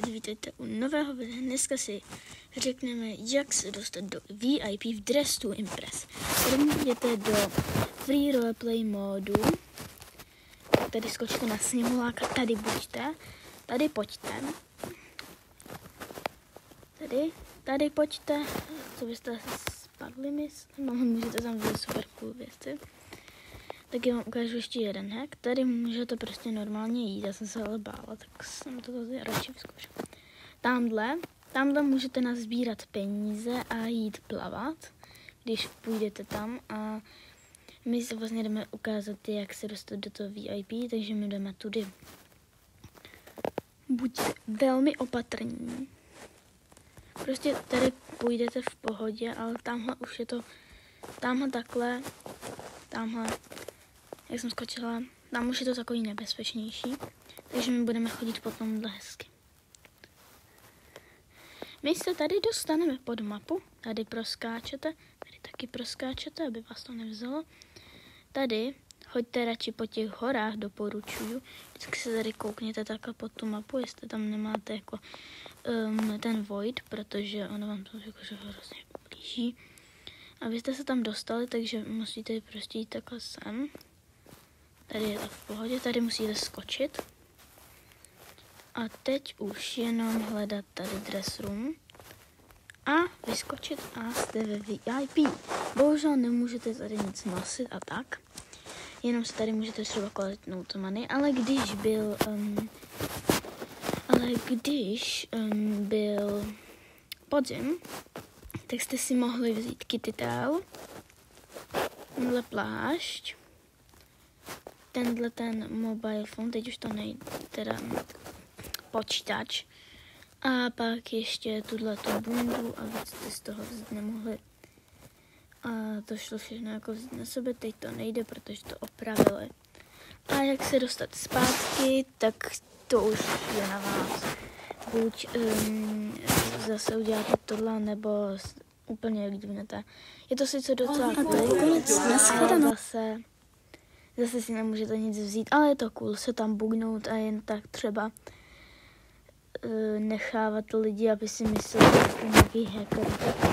Vítejte u nového videa. Dneska si řekneme, jak se dostat do VIP v Dress to Impress. První jdete do Free Roleplay módu. Tady skočte na simuláka, tady buďte. Tady pojďte. Tady pojďte. Co byste asi spadli, myslím. No, můžete tam vidět super cool věci. Tak já vám ukážu ještě jeden hack. Tady můžete prostě normálně jít. Já jsem se ale bála, tak jsem to radši vyzkoušel. Tamhle můžete nazbírat peníze a jít plavat, když půjdete tam. A my se vlastně jdeme ukázat, jak se dostat do toho VIP, takže my jdeme tudy. Buďte velmi opatrní. Prostě tady půjdete v pohodě, ale tamhle už je to, tamhle takhle, tamhle, jak jsem skočila, tam už je to takový nebezpečnější, takže my budeme chodit potom hezky. My se tady dostaneme pod mapu, tady proskáčete, tady taky proskáčete, aby vás to nevzalo. Tady choďte radši po těch horách, doporučuju. Vždycky se tady koukněte takhle pod tu mapu, jestli tam nemáte jako ten void, protože ono vám to jakože hrozně blíží. A vy jste se tam dostali, takže musíte prostě jít takhle sem. Tady je to v pohodě, tady musíte skočit. A teď už jenom hledat tady dress room a vyskočit a jste ve VIP. Bohužel nemůžete tady nic nosit a tak. Jenom se tady můžete třeba koletnout money, ale když byl podzim, tak jste si mohli vzít kitty tail, tenhle plášť, tenhle ten mobile phone, teď už to nejde, teda počítač, a pak ještě tuto bundu a víc jste z toho vzít nemohli. A to šlo všechno jako vzít na sebe, teď to nejde, protože to opravili. A jak se dostat zpátky, tak to už je na vás. Buď zase uděláte tohle, nebo úplně líbnete. Je to sice docela cool, ale zase si nemůžete nic vzít, ale je to cool se tam bugnout a jen tak třeba nechávat lidi, aby si mysleli, že jste nějaký hacker.